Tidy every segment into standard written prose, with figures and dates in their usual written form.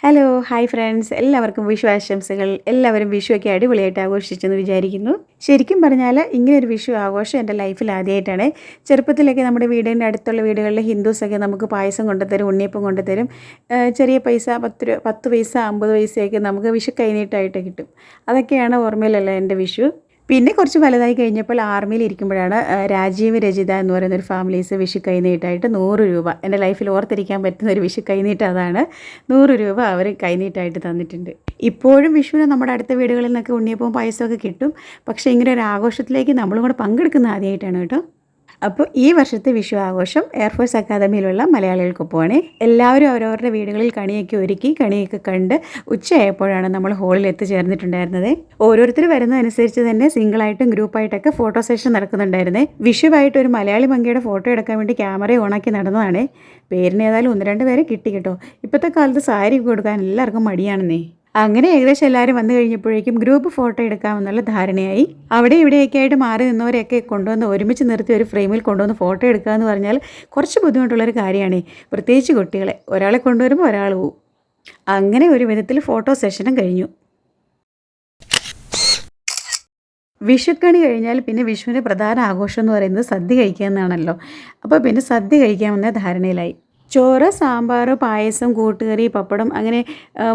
Hello hi friends, എല്ലാവർക്കും വിഷു ആശംസകൾ. എല്ലാവരും വിഷുവൊക്കെ അടിപൊളിയായിട്ട് ആഘോഷിച്ചെന്ന് വിചാരിക്കുന്നു. ശരിക്കും പറഞ്ഞാൽ ഇങ്ങനൊരു വിഷു ആഘോഷം എൻ്റെ ലൈഫിൽ ആദ്യമായിട്ടാണ്. ചെറുപ്പത്തിലൊക്കെ നമ്മുടെ വീടിൻ്റെ അടുത്തുള്ള വീടുകളിൽ ഹിന്ദുസൊക്കെ നമുക്ക് പായസം കൊണ്ടുതരും, ഉണ്ണിയപ്പം കൊണ്ടുതരും. ചെറിയ പൈസ 10 പൈസ 50 പൈസയൊക്കെ നമുക്ക് വിഷു കൈനീട്ടമായിട്ട് കിട്ടും. അതൊക്കെയാണ് ഓർമ്മയിലുള്ള എൻ്റെ വിഷു. പിന്നെ കുറച്ച് വലുതായി കഴിഞ്ഞപ്പോൾ ആർമിയിൽ ഇരിക്കുമ്പോഴാണ് രാജീവ് രജിത എന്ന് പറയുന്നൊരു ഫാമിലീസ് വിഷു കൈനീട്ടമായിട്ട് 100 രൂപ, എൻ്റെ ലൈഫിൽ ഓർത്തിരിക്കാൻ പറ്റുന്ന ഒരു വിഷു കൈനീട്ടം അതാണ്. 100 രൂപ അവർ കൈനീട്ടമായിട്ട് തന്നിട്ടുണ്ട്. ഇപ്പോഴും വിഷുവിന് നമ്മുടെ അടുത്ത വീടുകളിൽ നിന്നൊക്കെ ഉണ്ണിയപ്പവും പായസമൊക്കെ കിട്ടും. പക്ഷേ ഇങ്ങനെ ഒരു ആഘോഷത്തിലേക്ക് നമ്മളും കൂടെ പങ്കെടുക്കുന്ന ആദ്യമായിട്ടാണ് കേട്ടോ. അപ്പോൾ ഈ വർഷത്തെ വിഷു ആഘോഷം എയർഫോഴ്സ് അക്കാദമിയിലുള്ള മലയാളികൾക്കൊപ്പമാണ്. എല്ലാവരും അവരവരുടെ വീടുകളിൽ കണിയൊക്കെ ഒരുക്കി കണിയൊക്കെ കണ്ട് ഉച്ചയായപ്പോഴാണ് നമ്മൾ ഹാളിൽ എത്തിച്ചേർന്നിട്ടുണ്ടായിരുന്നത്. ഓരോരുത്തർ വരുന്നതനുസരിച്ച് തന്നെ സിംഗിളായിട്ടും ഗ്രൂപ്പായിട്ടൊക്കെ ഫോട്ടോ സെഷൻ നടക്കുന്നുണ്ടായിരുന്നേ. വിഷുവായിട്ട് ഒരു മലയാളി മങ്കയുടെ ഫോട്ടോ എടുക്കാൻ വേണ്ടി ക്യാമറ ഓണാക്കി നടന്നതാണ്. പേരിന് ഏതായാലും 1-2 പേരെ കിട്ടി കേട്ടോ. ഇപ്പോഴത്തെ കാലത്ത് സാരി കൊടുക്കാൻ എല്ലാവർക്കും മടിയാണെന്നേ. അങ്ങനെ ഏകദേശം എല്ലാവരും വന്നു കഴിഞ്ഞപ്പോഴേക്കും ഗ്രൂപ്പ് ഫോട്ടോ എടുക്കാമെന്നുള്ള ധാരണയായി. അവിടെ ഇവിടെയൊക്കെ ആയിട്ട് മാറി നിന്നവരെയൊക്കെ കൊണ്ടുവന്ന് ഒരുമിച്ച് നിർത്തി ഒരു ഫ്രെയിമിൽ കൊണ്ടുവന്ന് ഫോട്ടോ എടുക്കുക എന്ന് പറഞ്ഞാൽ കുറച്ച് ബുദ്ധിമുട്ടുള്ളൊരു കാര്യമാണ്. പ്രത്യേകിച്ച് കുട്ടികളെ ഒരാളെ കൊണ്ടുവരുമ്പോൾ ഒരാൾ പോവും. അങ്ങനെ ഒരു വിധത്തിൽ ഫോട്ടോ സെഷനും കഴിഞ്ഞു. വിഷുക്കണി കഴിഞ്ഞാൽ പിന്നെ വിഷുവിൻ്റെ പ്രധാന ആഘോഷം എന്ന് പറയുന്നത് സദ്യ കഴിക്കുക എന്നാണല്ലോ. അപ്പോൾ പിന്നെ സദ്യ കഴിക്കാമെന്ന ധാരണയിലായി. ചോറ്, സാമ്പാർ, പായസം, കൂട്ടുകറി, പപ്പടം, അങ്ങനെ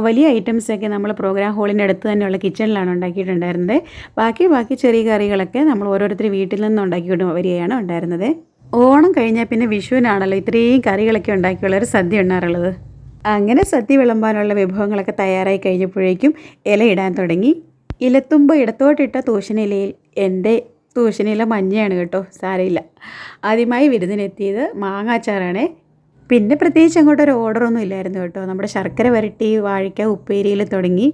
വലിയ ഐറ്റംസൊക്കെ നമ്മൾ പ്രോഗ്രാം ഹാളിൻ്റെ അടുത്ത് തന്നെയുള്ള കിച്ചണിലാണ് ഉണ്ടാക്കിയിട്ടുണ്ടായിരുന്നത്. ബാക്കി ചെറിയ കറികളൊക്കെ നമ്മൾ ഓരോരുത്തർ വീട്ടിൽ നിന്ന് ഉണ്ടാക്കിക്കൊണ്ട് വരികയാണ് ഉണ്ടായിരുന്നത്. ഓണം കഴിഞ്ഞാൽ പിന്നെ വിഷുവിനാണല്ലോ ഇത്രയും കറികളൊക്കെ ഉണ്ടാക്കിയുള്ളൊരു സദ്യ ഉണ്ടാറുള്ളത്. അങ്ങനെ സദ്യ വിളമ്പാനുള്ള വിഭവങ്ങളൊക്കെ തയ്യാറായി കഴിഞ്ഞപ്പോഴേക്കും ഇലയിടാൻ തുടങ്ങി. ഇലത്തുമ്പ് ഇടത്തോട്ടിട്ട തൂശനിലയിൽ, എൻ്റെ തൂശനില മഞ്ഞയാണ് കേട്ടോ, സാരമില്ല. ആദ്യമായി വിരുന്നിനെത്തിയത് മാങ്ങാച്ചാറാണ്. പിന്നെ പ്രത്യേകിച്ച് അങ്ങോട്ടൊരു ഓർഡറൊന്നും ഇല്ലായിരുന്നു കേട്ടോ. നമ്മുടെ ശർക്കര വരട്ടി, വാഴയ്ക്ക ഉപ്പേരിയിൽ തുടങ്ങി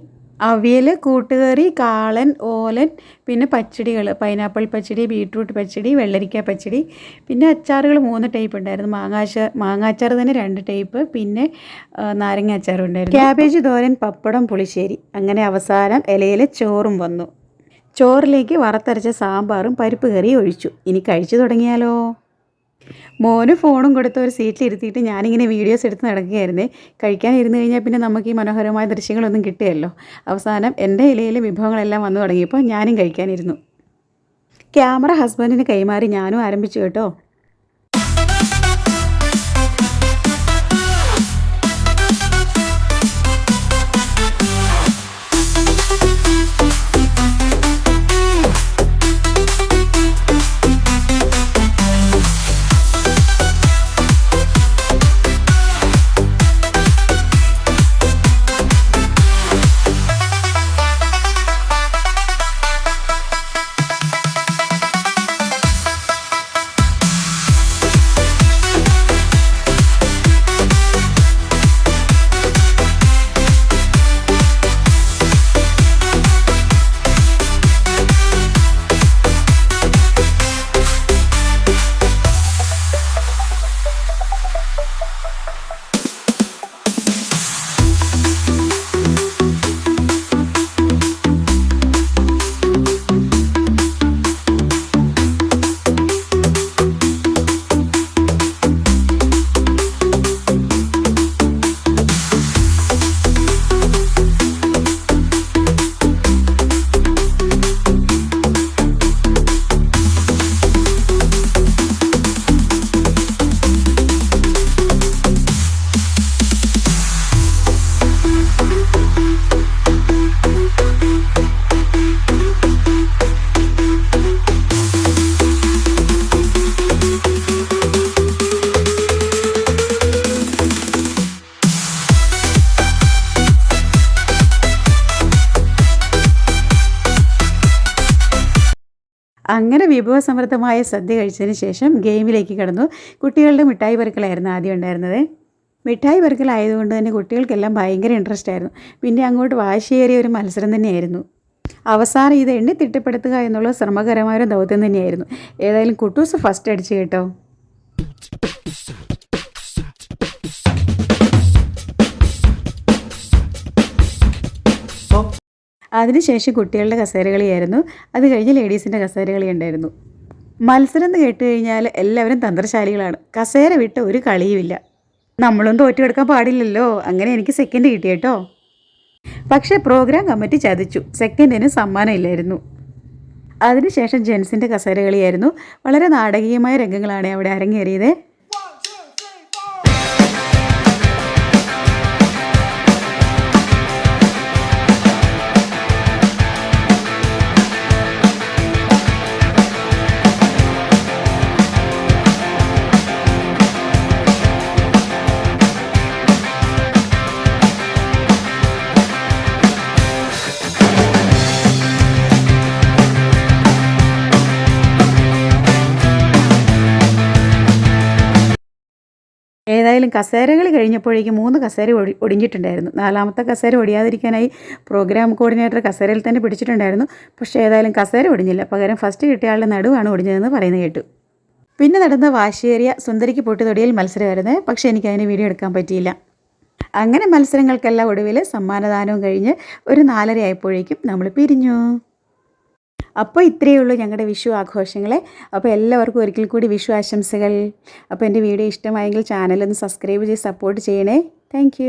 അവിയൽ, കൂട്ടുകറി, കാളൻ, ഓലൻ, പിന്നെ പച്ചടികൾ, പൈനാപ്പിൾ പച്ചടി, ബീട്രൂട്ട് പച്ചടി, വെള്ളരിക്ക പച്ചടി, പിന്നെ അച്ചാറുകൾ 3 ടൈപ്പ് ഉണ്ടായിരുന്നു. മാങ്ങാച്ചാർ തന്നെ 2 ടൈപ്പ്, പിന്നെ നാരങ്ങ അച്ചാറും ഉണ്ടായിരുന്നു. ക്യാബേജ് തോരൻ, പപ്പടം, പുളിശ്ശേരി. അങ്ങനെ അവസാനം ഇലയിൽ ചോറും വന്നു. ചോറിലേക്ക് വറുത്തരച്ച സാമ്പാറും പരിപ്പ് കറിയും ഒഴിച്ചു. ഇനി കഴിച്ചു തുടങ്ങിയാലോ. മോന് ഫോണും കൊടുത്ത് ഒരു സീറ്റിലിരുത്തിയിട്ട് ഞാനിങ്ങനെ വീഡിയോസ് എടുത്ത് നടക്കുകയായിരുന്നേ. കഴിക്കാൻ ഇരുന്ന് കഴിഞ്ഞാൽ പിന്നെ നമുക്ക് ഈ മനോഹരമായ ദൃശ്യങ്ങളൊന്നും കിട്ടുകയല്ലോ. അവസാനം എൻ്റെ ഇലയിലെ വിഭവങ്ങളെല്ലാം വന്നു തുടങ്ങിയപ്പോൾ ഞാനും കഴിക്കാനിരുന്നു. ക്യാമറ ഹസ്ബൻഡിന് കൈമാറി ഞാനും ആരംഭിച്ചു കേട്ടോ. അങ്ങനെ വിഭവസമൃദ്ധമായ സദ്യ കഴിച്ചതിന് ശേഷം ഗെയിമിലേക്ക് കടന്നു. കുട്ടികളുടെ മിഠായി പെറുക്കലായിരുന്നു ആദ്യം ഉണ്ടായിരുന്നത്. മിഠായി പെറുക്കലായതുകൊണ്ട് തന്നെ കുട്ടികൾക്കെല്ലാം ഭയങ്കര ഇൻട്രസ്റ്റ് ആയിരുന്നു. പിന്നെ അങ്ങോട്ട് വാശിയേറിയ ഒരു മത്സരം തന്നെയായിരുന്നു. അവസാനം ഇത് എണ്ണി തിട്ടപ്പെടുത്തുക എന്നുള്ള ശ്രമകരമായ ഒരു ദൗത്യം തന്നെയായിരുന്നു. ഏതായാലും കുട്ടൂസ് ഫസ്റ്റ് അടിച്ചു കേട്ടോ. അതിനുശേഷം കുട്ടികളുടെ കസേരകളിയായിരുന്നു. അത് കഴിഞ്ഞ് ലേഡീസിൻ്റെ കസേരകളി ഉണ്ടായിരുന്നു. മത്സരം എന്ന് കേട്ട് കഴിഞ്ഞാൽ എല്ലാവരും തന്ത്രശാലികളാണ്. കസേര വിട്ട് ഒരു കളിയുമില്ല. നമ്മളും തോറ്റുകൊടുക്കാൻ പാടില്ലല്ലോ. അങ്ങനെ എനിക്ക് സെക്കൻഡ് കിട്ടി കേട്ടോ. പക്ഷേ പ്രോഗ്രാം കമ്മിറ്റി ചതിച്ചു. സെക്കൻഡിന് സമ്മാനം ഇല്ലായിരുന്നു. അതിനുശേഷം ജെൻസിൻ്റെ കസേര കളിയായിരുന്നു. വളരെ നാടകീയമായ രംഗങ്ങളാണ് അവിടെ അരങ്ങേറിയത്. ഏതായാലും കസേരകൾ കഴിഞ്ഞപ്പോഴേക്കും 3 കസേര ഒടിഞ്ഞിട്ടുണ്ടായിരുന്നു. 4ാമത്തെ കസേര ഒടിയാതിരിക്കാനായി പ്രോഗ്രാം കോർഡിനേറ്റർ കസേരയിൽ തന്നെ പിടിച്ചിട്ടുണ്ടായിരുന്നു. പക്ഷേ ഏതായാലും കസേര ഒടിഞ്ഞില്ല. പകരം ഫസ്റ്റ് കിട്ടിയ ആളുടെ നടുവാണ് ഒടിഞ്ഞതെന്ന് പറയുന്നത് കേട്ടു. പിന്നെ നടന്ന വാശിയേറിയ സുന്ദരിക്ക് പൊട്ടിത്തൊടിയിൽ മത്സരമായിരുന്നു. പക്ഷേ എനിക്കതിന് വീഡിയോ എടുക്കാൻ പറ്റിയില്ല. അങ്ങനെ മത്സരങ്ങൾക്കെല്ലാം ഒടുവിൽ സമ്മാനദാനവും കഴിഞ്ഞ് ഒരു 4:30 ആയപ്പോഴേക്കും നമ്മൾ പിരിഞ്ഞു. അപ്പോൾ ഇത്രയേ ഉള്ളൂ ഞങ്ങളുടെ വിഷു ആഘോഷങ്ങൾ. അപ്പോൾ എല്ലാവർക്കും ഒരിക്കൽ കൂടി വിഷു ആശംസകൾ. അപ്പോൾ എൻ്റെ വീഡിയോ ഇഷ്ടമായെങ്കിൽ ചാനലൊന്ന് സബ്സ്ക്രൈബ് ചെയ്ത് സപ്പോർട്ട് ചെയ്യണേ. താങ്ക്